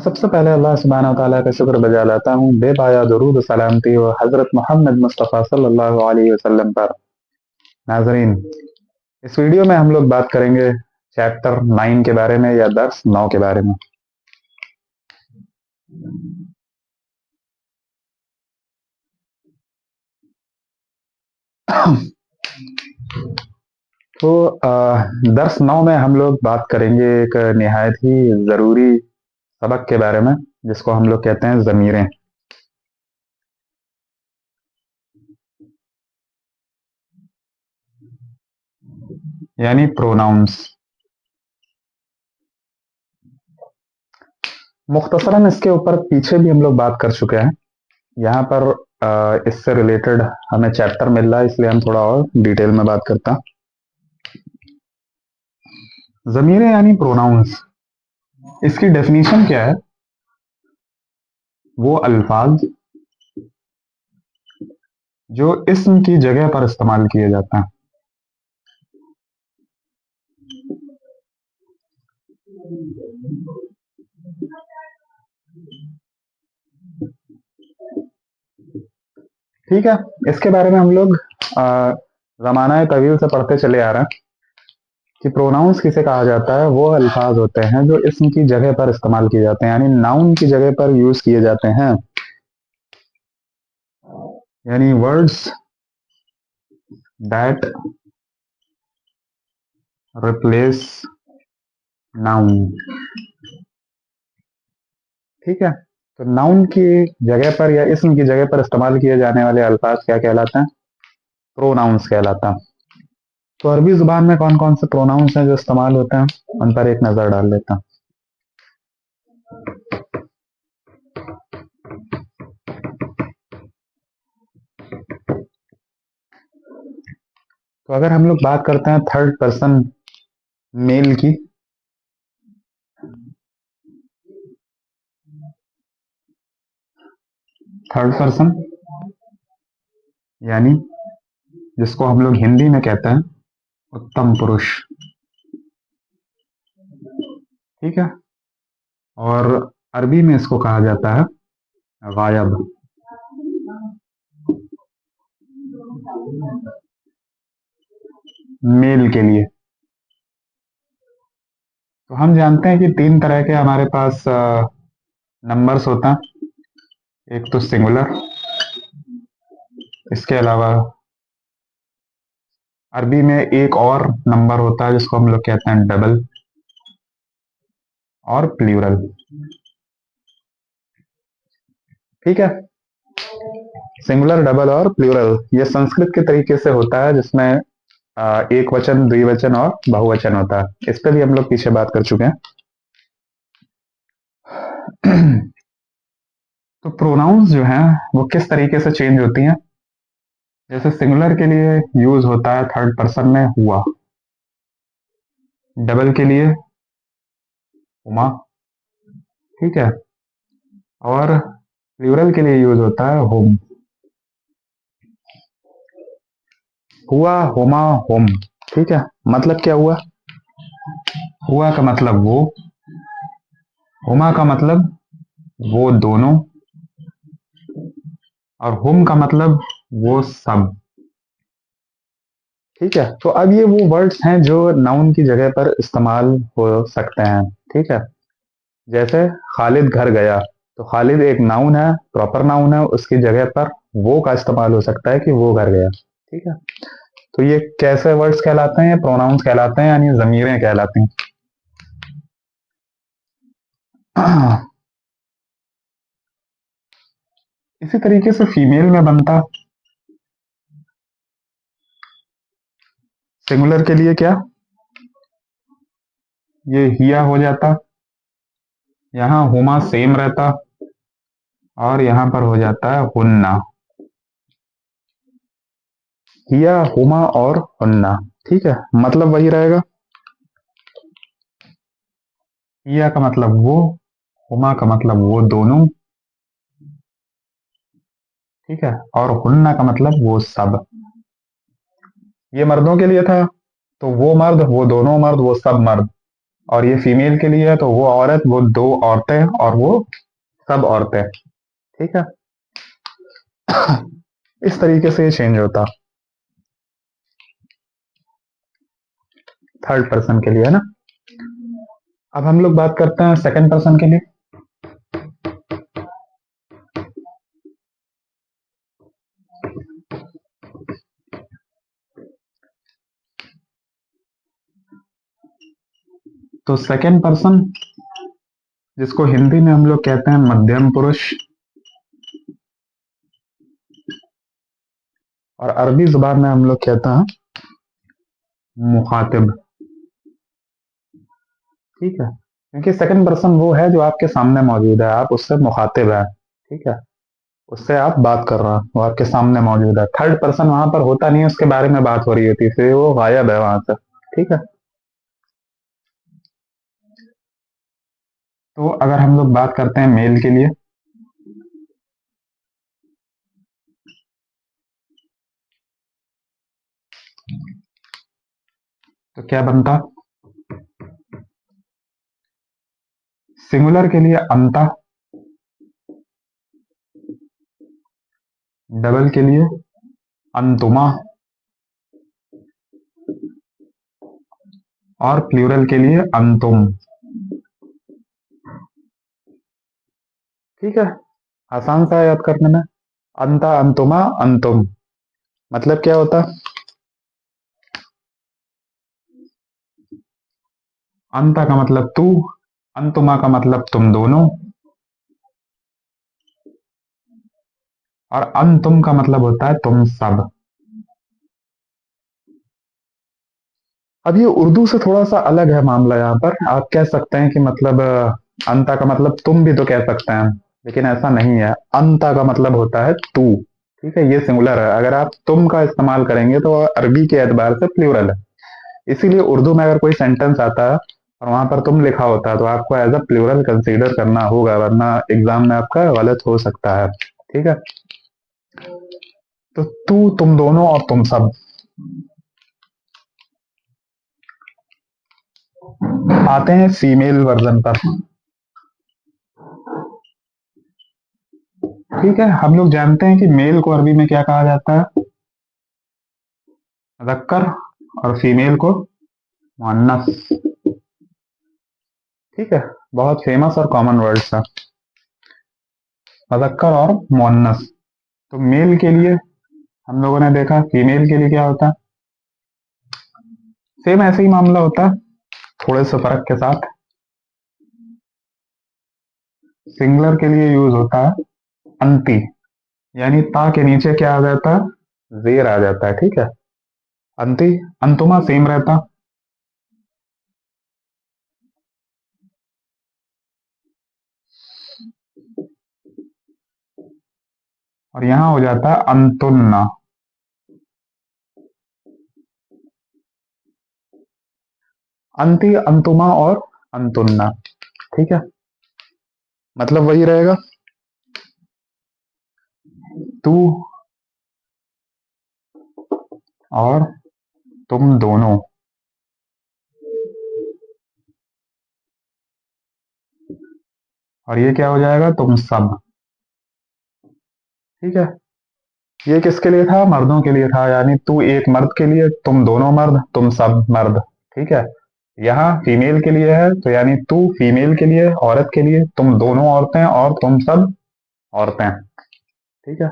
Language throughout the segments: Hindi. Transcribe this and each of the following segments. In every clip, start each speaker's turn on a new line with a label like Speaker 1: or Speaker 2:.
Speaker 1: सबसे पहले अल्लाह सुब्हानहू व तआला का शुक्र बजा लाता हूँ, बेपाया दुरूद सलामती व हज़रत मोहम्मद मुस्तफ़ा सल्लल्लाहु अलैहि वसल्लम पर। नाज़रीन, इस वीडियो में हम लोग बात करेंगे चैप्टर 9 के बारे में या दर्स 9 के बारे में। तो दर्स 9 में हम लोग बात करेंगे एक निहायत ही ज़रूरी सबक के बारे में, जिसको हम लोग कहते हैं ज़मीरें, यानी प्रोनाउंस। मुख्तसरन इसके ऊपर पीछे भी हम लोग बात कर चुके हैं। यहाँ पर इससे रिलेटेड हमें चैप्टर मिल रहा है, इसलिए हम थोड़ा और डिटेल में बात करता। ज़मीरें यानी प्रोनाउंस, इसकी डेफिनेशन क्या है? वो अल्फाज जो इस्म की जगह पर इस्तेमाल किए जाते हैं। ठीक है, इसके बारे में हम लोग ज़माना तवील से पढ़ते चले आ रहे हैं कि प्रोनाउंस किसे कहा जाता है। वो अल्फाज होते हैं जो इस्म की जगह पर इस्तेमाल किए जाते हैं, यानी नाउन की जगह पर यूज किए जाते हैं, यानी वर्ड्स दैट रिप्लेस नाउन। ठीक है, तो नाउन की जगह पर या इस्म की जगह पर इस्तेमाल किए जाने वाले अल्फाज क्या कहलाते हैं? प्रोनाउंस कहलाता है। तो अरबी जुबान में कौन कौन से प्रोनाउंस हैं जो इस्तेमाल होते हैं, उन पर एक नजर डाल लेता हूं। तो अगर हम लोग बात करते हैं थर्ड पर्सन मेल की, थर्ड पर्सन यानी जिसको हम लोग हिंदी में कहते हैं उत्तम पुरुष। ठीक है, और अरबी में इसको कहा जाता है गायब। मेल के लिए तो हम जानते हैं कि तीन तरह के हमारे पास नंबर्स होता है। एक तो सिंगुलर, इसके अलावा अरबी में एक और नंबर होता है जिसको हम लोग कहते हैं डबल, और प्लूरल। ठीक है, सिंगुलर, डबल और प्लूरल ये संस्कृत के तरीके से होता है, जिसमें एक वचन, द्विवचन और बहुवचन होता है। इस पर भी हम लोग पीछे बात कर चुके हैं। तो प्रोनाउंस जो हैं वो किस तरीके से चेंज होती हैं? जैसे सिंगुलर के लिए यूज होता है थर्ड पर्सन में हुआ, डबल के लिए हुमा, ठीक है, और प्लूरल के लिए यूज होता है होम। हुआ, हुमा, होम। ठीक है, मतलब क्या हुआ? हुआ का मतलब वो, हुमा का मतलब वो दोनों, और हुम का मतलब वो सब। ठीक है, तो अब ये वो वर्ड्स हैं जो नाउन की जगह पर इस्तेमाल हो सकते हैं। ठीक है, जैसे खालिद घर गया, तो खालिद एक नाउन है, प्रॉपर नाउन है, उसकी जगह पर वो का इस्तेमाल हो सकता है कि वो घर गया। ठीक है, तो ये कैसे वर्ड्स कहलाते हैं? ये प्रोनाउंस कहलाते हैं, यानी जमीरें कहलाती हैं। इसी तरीके से फीमेल में बनता, सिंगुलर के लिए क्या, ये हिया हो जाता, यहाँ हुमा सेम रहता, और यहां पर हो जाता है हुन्ना। हिया, हुमा और हुन्ना। ठीक है, मतलब वही रहेगा। हिया का मतलब वो, हुमा का मतलब वो दोनों, ठीक है, और हुन्ना का मतलब वो सब। ये मर्दों के लिए था, तो वो मर्द, वो दोनों मर्द, वो सब मर्द। और ये फीमेल के लिए है तो वो औरत, वो दो औरतें और वो सब औरतें। ठीक है। इस तरीके से ये चेंज होता थर्ड पर्सन के लिए, है ना। अब हम लोग बात करते हैं सेकंड पर्सन के लिए। तो सेकंड पर्सन, जिसको हिंदी में हम लोग कहते हैं मध्यम पुरुष, और अरबी जुबान में हम लोग कहते हैं मुखातिब। ठीक है, क्योंकि सेकंड पर्सन वो है जो आपके सामने मौजूद है, आप उससे मुखातिब है। ठीक है, उससे आप बात कर रहे हैं, वो आपके सामने मौजूद है। थर्ड पर्सन वहां पर होता नहीं है, उसके बारे में बात हो रही होती है, फिर वो गायब है वहां से। ठीक है। तो अगर हम लोग बात करते हैं मेल के लिए, तो क्या बनता? सिंगुलर के लिए अंता, डबल के लिए अंतुमा, और प्लूरल के लिए अंतुम। ठीक है, आसान सा है याद करने में। अंता, अंतुमा, अंतुम, मतलब क्या होता? अंता का मतलब तू, अंतुमा का मतलब तुम दोनों, और अंतुम का मतलब होता है तुम सब। अब ये उर्दू से थोड़ा सा अलग है मामला। यहाँ पर आप कह सकते हैं कि मतलब अंता का मतलब तुम भी तो कह सकते हैं, लेकिन ऐसा नहीं है। अंता का मतलब होता है तू। ठीक है, ये सिंगुलर है। अगर आप तुम का इस्तेमाल करेंगे तो अरबी के एतबार से प्लूरल है। इसीलिए उर्दू में अगर कोई सेंटेंस आता है और वहां पर तुम लिखा होता है तो आपको एज अ प्लूरल कंसीडर करना होगा, वरना एग्जाम में आपका गलत हो सकता है। ठीक है, तो तू, तुम दोनों और तुम सब। आते हैं फीमेल वर्जन पर। ठीक है, हम लोग जानते हैं कि मेल को अरबी में क्या कहा जाता है? मुज़क्कर, और फीमेल को मुअन्नस। ठीक है, बहुत फेमस और कॉमन वर्ड्स है, मुज़क्कर और मुअन्नस। तो मेल के लिए हम लोगों ने देखा, फीमेल के लिए क्या होता है? सेम ऐसे ही मामला होता है, थोड़े से फर्क के साथ। सिंगुलर के लिए यूज होता है अंति, यानी ता के नीचे क्या आ जाता है? जेर आ जाता है। ठीक है, अंति, अंतुमा सेम रहता, और यहां हो जाता है अंतुन्ना। अंति, अंतुमा और अंतुन्ना। ठीक है, मतलब वही रहेगा, तू और तुम दोनों। और ये क्या हो जाएगा? तुम सब। ठीक है, ये किसके लिए था? मर्दों के लिए था, यानी तू एक मर्द के लिए, तुम दोनों मर्द, तुम सब मर्द। ठीक है, यहाँ फीमेल के लिए है तो यानी तू फीमेल के लिए, औरत के लिए, तुम दोनों औरतें और तुम सब औरतें। ठीक है,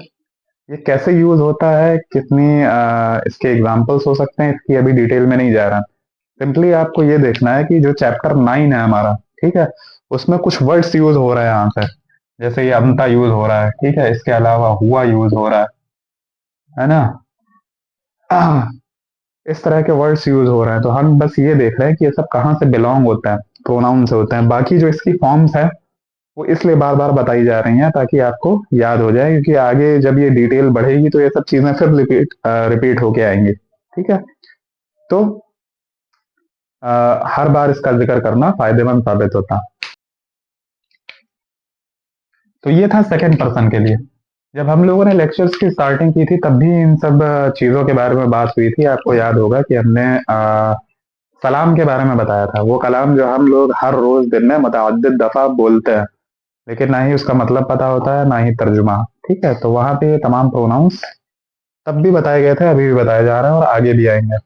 Speaker 1: ये कैसे यूज होता है, कितनी इसके एग्जाम्पल्स हो सकते हैं, इसकी अभी डिटेल में नहीं जा रहा। सिंपली आपको ये देखना है कि जो चैप्टर 9 है हमारा, ठीक है, उसमें कुछ वर्ड्स यूज हो रहे हैं यहाँ पे। जैसे ये अमता यूज हो रहा है, ठीक है, इसके अलावा हुआ यूज हो रहा है ना। इस तरह के वर्ड्स यूज हो रहे हैं, तो हम बस ये देख रहे हैं कि ये सब कहाँ से बिलोंग होता है, प्रोनाउन से होते हैं। बाकी जो इसकी फॉर्म्स है वो इसलिए बार बार बताई जा रही हैं ताकि आपको याद हो जाए, क्योंकि आगे जब ये डिटेल बढ़ेगी तो ये सब चीजें फिर रिपीट रिपीट होके आएंगी। ठीक है, तो हर बार इसका जिक्र करना फायदेमंद साबित होता। तो ये था सेकंड पर्सन के लिए। जब हम लोगों ने लेक्चर्स की स्टार्टिंग की थी तब भी इन सब चीज़ों के बारे में बात हुई थी। आपको याद होगा कि हमने सलाम के बारे में बताया था, वो कलाम जो हम लोग हर रोज दिन में मुतअद्दिद दफा बोलते हैं, लेकिन ना ही उसका मतलब पता होता है ना ही तर्जुमा। ठीक है, तो वहां पे ये तमाम प्रोनाउंस तब भी बताए गए थे, अभी भी बताए जा रहे हैं और आगे भी आएंगे।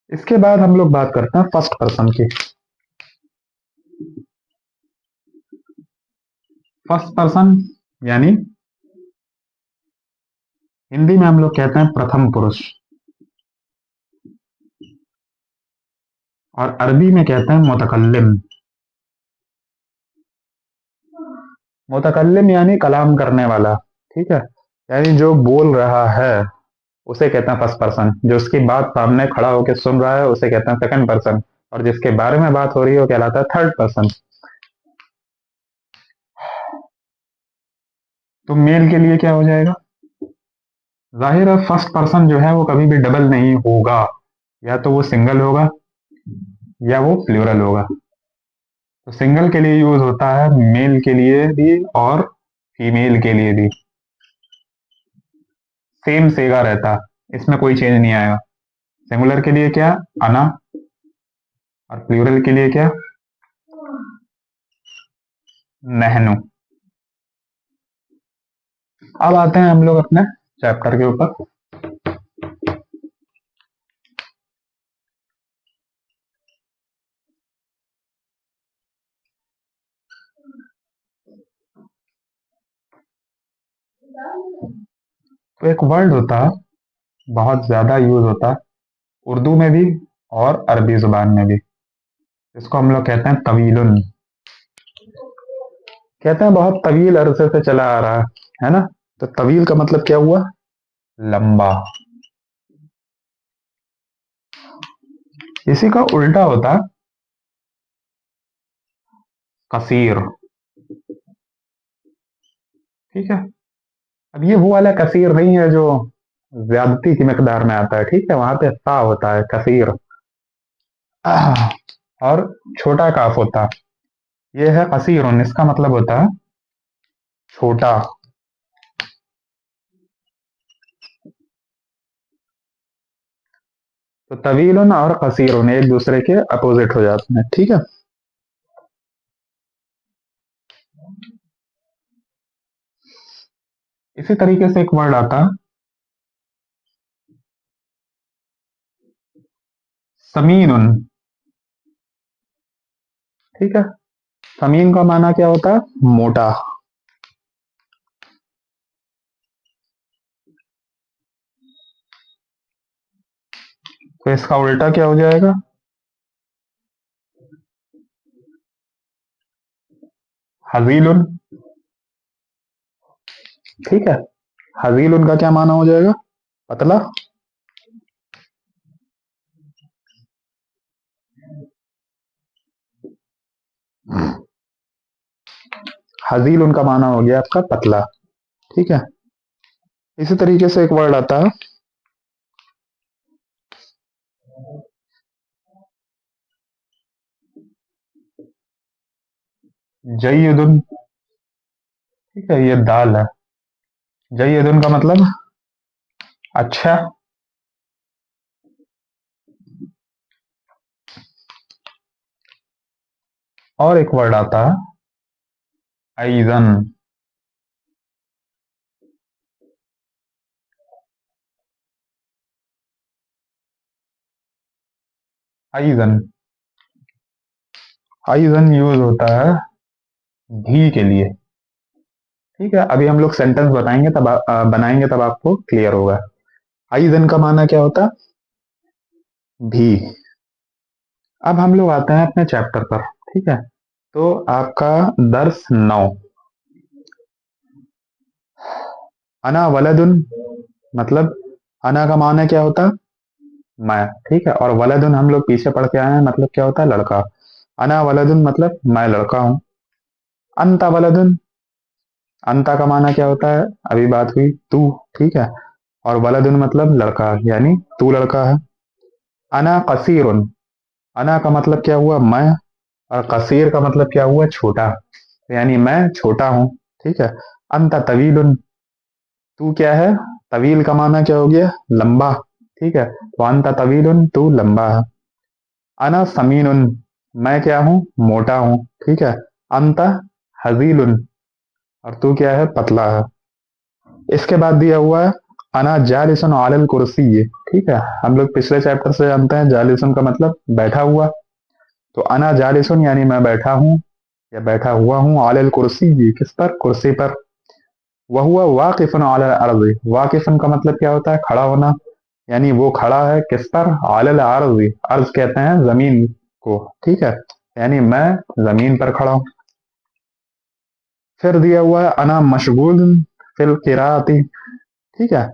Speaker 1: इसके बाद हम लोग बात करते हैं फर्स्ट पर्सन की। फर्स्ट पर्सन यानी हिंदी में हम लोग कहते हैं प्रथम पुरुष, और अरबी में कहते हैं मुतकल्लिम। मुतकल्लिम यानी कलाम करने वाला। ठीक है, यानी जो बोल रहा है उसे कहते हैं फर्स्ट पर्सन, जो उसकी बात सामने खड़ा होकर सुन रहा है उसे कहते हैं सेकंड पर्सन, और जिसके बारे में बात हो रही है वो कहलाता है थर्ड पर्सन। तो मेल के लिए क्या हो जाएगा? जाहिर है फर्स्ट पर्सन जो है वो कभी भी डबल नहीं होगा, या तो वो सिंगल होगा या वो प्लूरल होगा। तो सिंगल के लिए यूज होता है, मेल के लिए भी और फीमेल के लिए भी सेम सेगा रहता, इसमें कोई चेंज नहीं आएगा। सिंगुलर के लिए क्या, अना, और प्लूरल के लिए क्या, नहनु। अब आते हैं हम लोग अपने चैप्टर के ऊपर। तो एक वर्ड होता है, बहुत ज्यादा यूज होता है उर्दू में भी और अरबी जुबान में भी, इसको हम लोग कहते हैं तवीलुन। कहते हैं बहुत तवील अरसे से चला आ रहा है ना। तो तवील का मतलब क्या हुआ? लंबा। इसी का उल्टा होता कसीर। ठीक है, अब ये वो वाला कसीर नहीं है जो ज्यादती की मकदार में आता है। ठीक है, वहां पे सा होता है कसीर, और छोटा काफ होता है। ये है कसीर, इसका मतलब होता है छोटा। तो तवीलन और कसीर एक दूसरे के अपोजिट हो जाते हैं। ठीक है, इसी तरीके से एक वर्ड आता है समीनुन। ठीक है, समीन का माना क्या होता है? मोटा। तो इसका उल्टा क्या हो जाएगा? हजीलुन। ठीक है, हजीलुन का क्या माना हो जाएगा? पतला। हजील उनका माना हो गया आपका पतला। ठीक है, इसी तरीके से एक वर्ड आता है जय्यदुन। ठीक है, ये दाल है। जय्यदुन का मतलब अच्छा। और एक वर्ड आता है ऐजन। ऐजन, ऐजन यूज होता है भी के लिए। ठीक है, अभी हम लोग सेंटेंस बताएंगे तब बनाएंगे तब आपको क्लियर होगा। ऐजन का माना क्या होता? भी। अब हम लोग आते हैं अपने चैप्टर पर। ठीक है, तो आपका दर्स 9, अना वलदुन, मतलब अना का माना क्या होता? मैं। ठीक है, और वलदुन हम लोग पीछे पढ़ के आए हैं, मतलब क्या होता है? लड़का। अना वलदुन मतलब मैं लड़का हूं। अंता वलदुन, अंता का माना क्या होता है? अभी बात हुई तू। ठीक है, और वलदुन मतलब लड़का, यानी तू लड़का है। अना कसीरुन, अना का मतलब क्या हुआ? मैं, और कसीर का मतलब क्या हुआ? छोटा। यानी मैं छोटा हूँ। ठीक है। अंत तवीलुन, तू क्या है? तवील का माना क्या हो गया? लंबा। ठीक है, तो अंत तवीलुन, तू लंबा है। अना समीनुन, मैं क्या हूँ? मोटा हूँ। ठीक है। अंत हजीलुन, और तू क्या है? पतला है। इसके बाद दिया हुआ है अना जालिसन अलल कुर्सी। ठीक है, हम लोग पिछले चैप्टर से जानते हैं जालिसन का मतलब बैठा हुआ। तो अना जालिसन यानी मैं बैठा हूँ या बैठा हुआ हूँ, अलल कुर्सी, किस पर? कुर्सी पर। वह हुआ वाकिफन अलल अर्ज, वाकिफन का मतलब क्या होता है? खड़ा होना। यानी वो खड़ा है किस पर? अलल अर्ज, अर्ज कहते हैं जमीन को। ठीक है, यानी मैं जमीन पर खड़ा हूं। फिर दिया हुआ है अना मशगूल फिल किराती। ठीक है,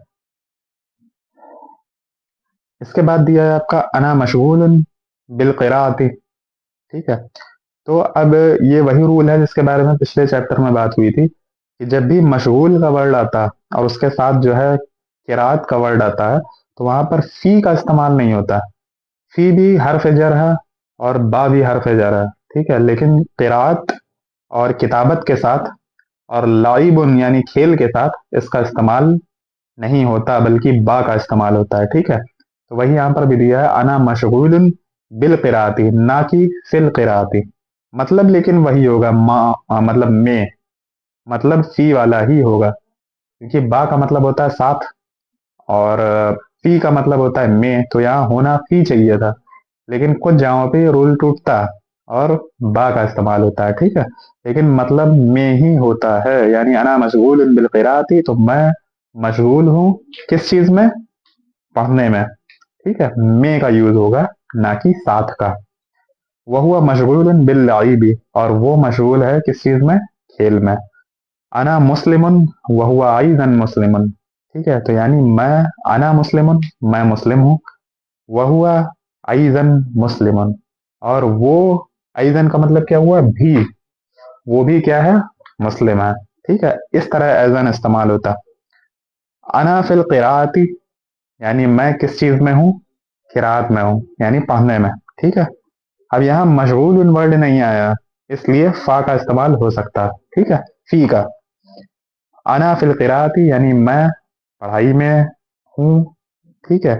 Speaker 1: इसके बाद दिया है आपका अना मशगूल बिल किराती। ठीक है, तो अब ये वही रूल है जिसके बारे में पिछले चैप्टर में बात हुई थी कि जब भी मशगूल का वर्ड आता है और उसके साथ जो है किरात का वर्ड आता है, तो वहां पर फी का इस्तेमाल नहीं होता। फी भी हर्फ जर है और बा भी हर्फ जर है। ठीक है, लेकिन किरात और किताबत के साथ और लाइबुन यानी खेल के साथ इसका इस्तेमाल नहीं होता, बल्कि बा का इस्तेमाल होता है। ठीक है, तो वही यहां पर भी दिया है अना मशगूल बिल किराती, ना कि फिल किराती। मतलब लेकिन वही होगा, मतलब में, मतलब सी वाला ही होगा, क्योंकि बा का मतलब होता है साथ और फी का मतलब होता है में, तो यहाँ होना फी चाहिए था। लेकिन कुछ जगहों पे ये रूल टूटता है और बा का इस्तेमाल होता है। ठीक है, लेकिन मतलब में ही होता है। यानी अना मशगूल बिल क़िराअती, तो मैं मशगूल हूँ किस चीज में? पढ़ने में। ठीक है, में का यूज होगा, ना कि साथ का। वह हुआ मशगूल बिल लाइबी, और वो मशगूल है किस चीज में? खेल में। अना मुस्लिमुन वह हुआ आइजन मुस्लिमुन। ठीक है, तो यानी मैं, अना मुस्लिमुन, मैं मुस्लिम हूँ। वह हुआ आइजन मुस्लिमुन, और वो आइजन का मतलब क्या हुआ? भी, वो भी क्या है? मुस्लिम है। ठीक है, इस तरह एजन इस्तेमाल होता। अना फिल किराती, यानी मैं किस चीज में हूँ? किरात में हूँ, यानी पढ़ने में। ठीक है, अब यहाँ मशगूल वर्ड नहीं आया, इसलिए फा का इस्तेमाल हो सकता है। ठीक है, फी का। अना फिल किराती यानी मैं पढ़ाई में हूँ। ठीक है,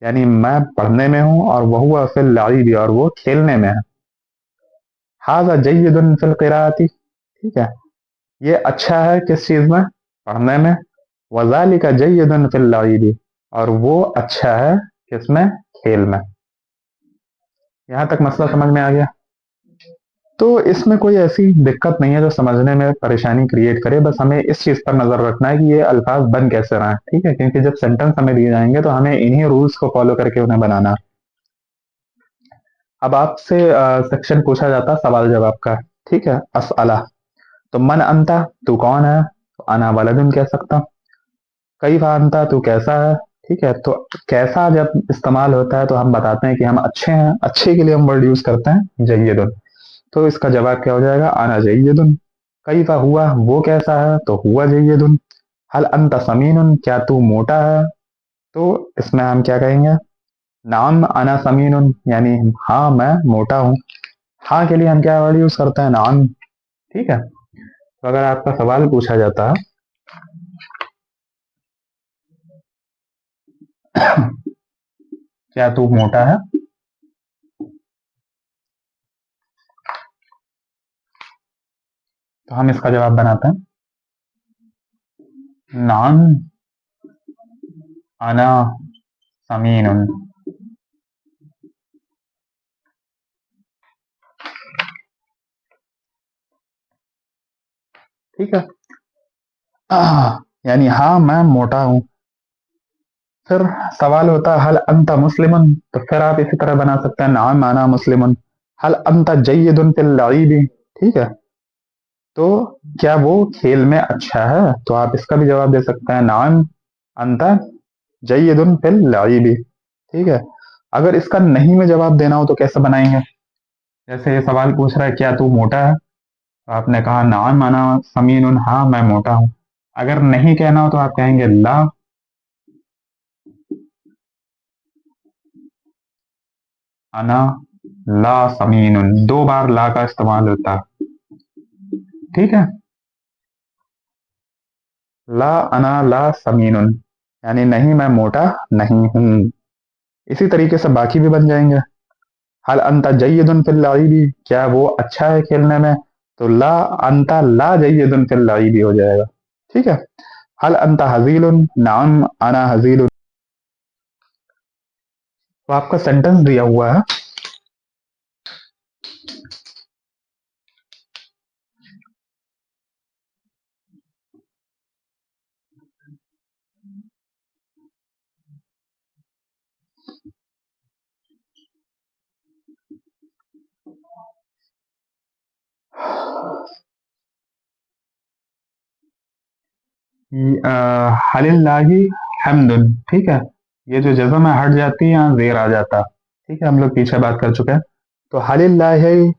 Speaker 1: यानी मैं पढ़ने में हूँ, और वह हुआ फिल लाइबी, और वो खेलने में है। हाजा जय्यदुन फिल किराती। ठीक है, ये अच्छा है किस चीज में? पढ़ने में। वज़ालिका जय्यदुन फिल लाइबी, और वो अच्छा है किसमें? खेल में। यहां तक मसला समझ में आ गया? तो इसमें कोई ऐसी दिक्कत नहीं है जो समझने में परेशानी क्रिएट करे। बस हमें इस चीज पर नजर रखना है कि ये अल्फाज बन कैसे रहे हैं। ठीक है, क्योंकि जब सेंटेंस हमें दिए जाएंगे तो हमें इन्हीं रूल्स को फॉलो करके उन्हें बनाना है। अब आपसे सेक्शन पूछा जाता है सवाल जवाब का। ठीक है, असअला। तो मन अंता, तू कौन है? तो अना वलदुन कह सकता हूं। कई अंता, तू कैसा है? ठीक है, तो कैसा जब इस्तेमाल होता है तो हम बताते हैं कि हम अच्छे हैं। अच्छे के लिए हम वर्ड यूज करते हैं जय्यदुन। तो इसका जवाब क्या हो जाएगा? आना जय्यदुन। कैफा हुआ, वो कैसा है? तो हुआ जय्यदुन। हल अंत समीनुन, क्या तू मोटा है? तो इसमें हम क्या कहेंगे? नाम अना समीनुन, यानी हाँ मैं मोटा हूँ। हाँ के लिए हम क्या वर्ड यूज करते हैं? नाम। ठीक है, तो अगर आपका सवाल पूछा जाता है क्या तू मोटा है, तो हम इसका जवाब बनाते हैं नाम अना समीनुन। ठीक है, यानी हाँ मैं मोटा हूँ। फिर सवाल होता है हल अंत मुस्लिमन, तो फिर आप इसी तरह बना सकते हैं नाम आना मुस्लिमन। हल अंत जय्यदुन फिल लाइबी। ठीक है, तो क्या वो खेल में अच्छा है? तो आप इसका भी जवाब दे सकते हैं नाम अंत जय्यदुन फिल लाइबी। ठीक है, अगर इसका नहीं में जवाब देना हो तो कैसे बनाएंगे? जैसे ये सवाल पूछ रहा है क्या तू मोटा है, तो आपने कहा नाम माना समीनुन, हाँ मैं मोटा हूं। अगर नहीं कहना हो तो आप कहेंगे ला, अना ला समीनुन। दो बार ला का इस्तेमाल होता है। ठीक है। ला अना ला समीनुन, यानी नहीं मैं मोटा नहीं हूं। इसी तरीके से बाकी भी बन जाएंगे। हल अंता जय्यदुन फिल लाइबी, क्या वो अच्छा है खेलने में, तो ला अंता ला जय्यदुन फिल लाइबी हो जाएगा। ठीक है। हल अंता हजीलुन, नाम अना हजीलुन। तो आपका सेंटेंस दिया हुआ है, हलिल्लाहि हम्दुन। ठीक है। ये जो जज़म है हट जाती है, यहाँ जेर आ जाता। ठीक है, हम लोग पीछे बात कर चुके हैं। तो हलिल्लाहि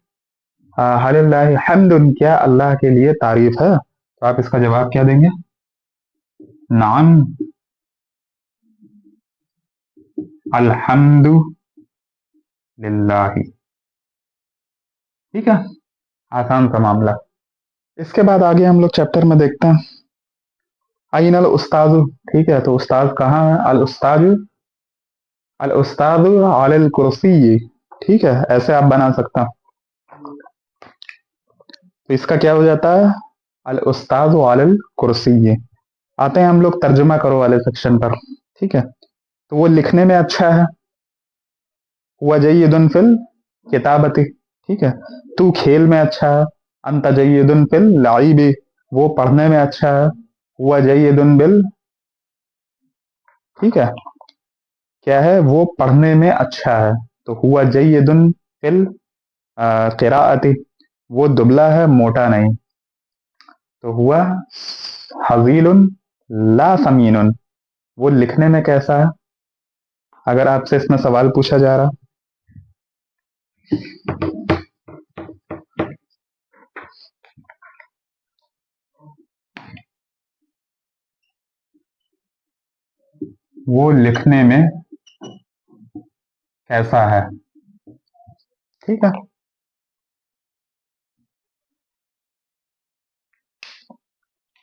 Speaker 1: हम्दुन, क्या अल्लाह के लिए तारीफ है, तो आप इसका जवाब क्या देंगे? नाम अल्हम्दु लिल्लाहि। ठीक है, आसान सा मामला। इसके बाद आगे हम लोग चैप्टर में देखते हैं। अइन अल उस्तादु। ठीक है, तो उस्ताद कहाँ है? अल उस्तादु अलल कुर्सी। ठीक है, ऐसे आप बना सकते हैं। तो इसका क्या हो जाता है? अल उस्तादु अलल कुर्सी। आते हैं हम लोग तर्जुमा करो वाले सेक्शन पर। ठीक है, तो वो लिखने में अच्छा है, हुआ जय्यदुन फिल किताबती। ठीक है। तू खेल में अच्छा है, अंत जय्यदुन फिल लाइबी। वो पढ़ने में अच्छा है, हुआ जय्यदुन बिल। ठीक है, क्या है? वो पढ़ने में अच्छा है, तो हुआ जय्यदुन फिल क़िराअती। वो दुबला है, मोटा नहीं, तो हुआ हजीलुन ला समीनुन। वो लिखने में कैसा है? अगर आपसे इसमें सवाल पूछा जा रहा, वो लिखने में कैसा है? ठीक है,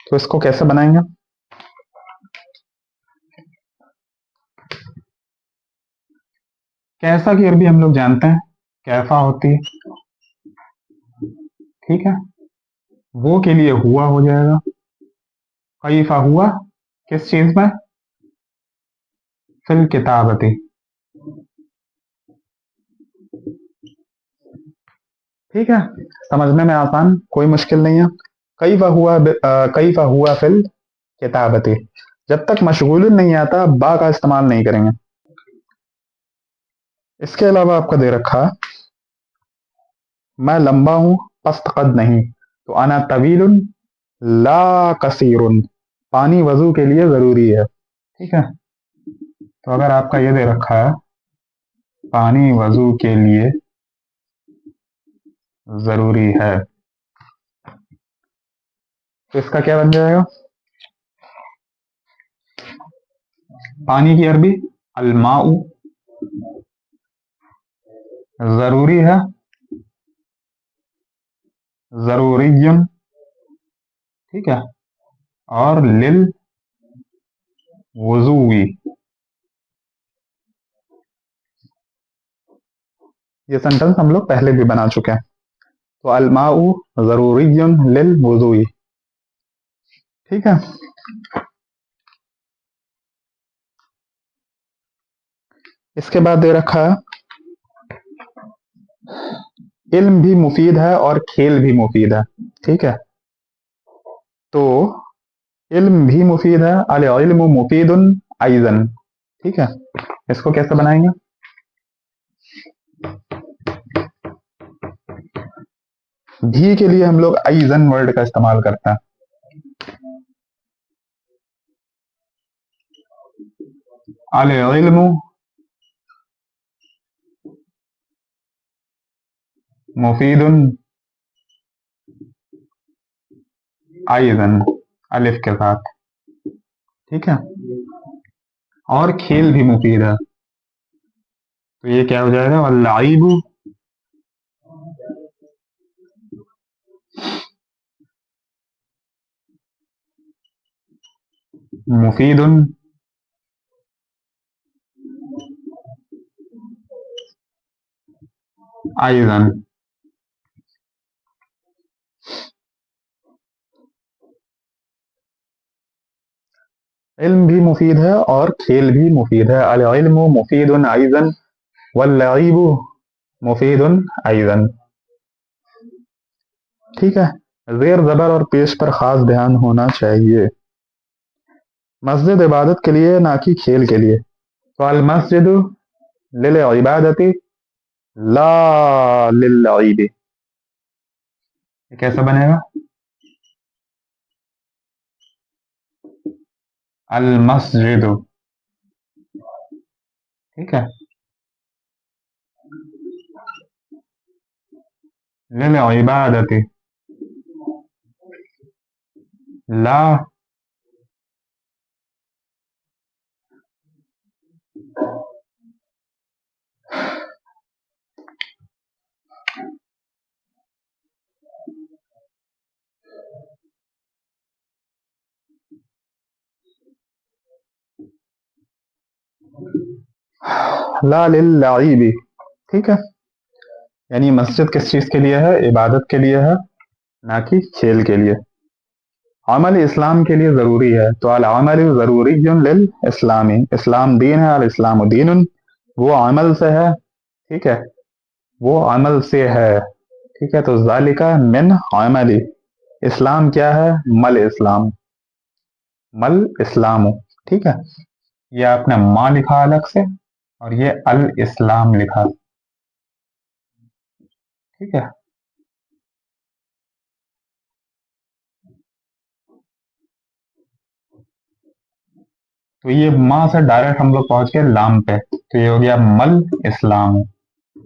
Speaker 1: तो इसको कैसे बनाएंगे? कैसा की अरबी हम लोग जानते हैं, कैफा होती है। ठीक है, वो के लिए हुआ हो जाएगा। कैफा हुआ किस चीज में? फिल किताबती। ठीक है, समझने में आसान, कोई मुश्किल नहीं है। कैफा हुआ फिल किताबती। जब तक मशगूल नहीं आता, बा का इस्तेमाल नहीं करेंगे। इसके अलावा आपका दे रखा, मैं लंबा हूं पस्त कद नहीं, तो अना तवीलुन ला कसीरुन। पानी वजू के लिए जरूरी है। ठीक है, तो अगर आपका ये दे रखा है, पानी वजू के लिए जरूरी है, तो इसका क्या बन जाएगा? पानी की अरबी अलमाउ। जरूरी है जरूरियन। ठीक है, और लिल वजूवी। ये सेंटेंस हम लोग पहले भी बना चुके हैं। तो अलमाउ जरूरियन लिल वजूवी। ठीक है, इसके बाद दे रखा है, इल्म भी मुफीद है और खेल भी मुफीद है। ठीक है, तो इल्म भी मुफीद है, अल इल्मु मुफीदुन अइजन। ठीक है, इसको कैसे बनाएंगे? भी के लिए हम लोग अइजन वर्ड का इस्तेमाल करते हैं। अल इल्मु मुफीदुन अइजन, अलिफ के साथ। ठीक है, और खेल भी मुफीद है, तो ये क्या हो जाएगा? वल्लाइबु मुफीदुन अयज़न। इल्म भी मुफीद है और खेल भी मुफीद है। अल इल्मु मुफीदुन अयज़न वल लईबु मुफीदुन अयज़न। ठीक है। ज़ेर ज़बर और पेश पर खास ध्यान होना चाहिए। मस्जिद इबादत के लिए ना कि खेल के लिए। तो अल मस्जिदु लिल इबादती ला लिल लईबी। कैसा बनेगा? अल मस्जिदु। ठीक है। लिल इबादती ला ला लिल लईबी। ठीक है। यानी मस्जिद किस चीज के लिए है? इबादत के लिए है, ना कि खेल के लिए। अमल इस्लाम के लिए ज़रूरी है। तो अल अमल ज़रूरी लिल इस्लामी। इस्लाम दीन है, अल इस्लाम दीन वो अमल से है। ठीक है, वो अमल से है। ठीक है, तो ज़ालिका मिन अमली। इस्लाम क्या है? मल इस्लाम, मल इस्लाम। ठीक है, ये आपने माँ लिखा अलग से और ये अल इस्लाम लिखा। ठीक है। तो ये माँ से डायरेक्ट हम लोग पहुंच गए लाम पे, तो ये हो गया मल इस्लाम।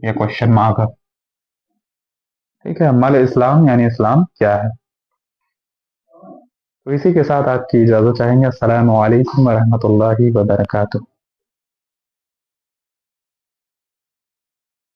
Speaker 1: ये क्वेश्चन मार्क है। ठीक है, मल इस्लाम यानी इस्लाम क्या है। तो इसी के साथ आपकी इजाज़त चाहेंगे। अस्सलामु अलैकुम वरहमतुल्लाहि वबरकातुहू।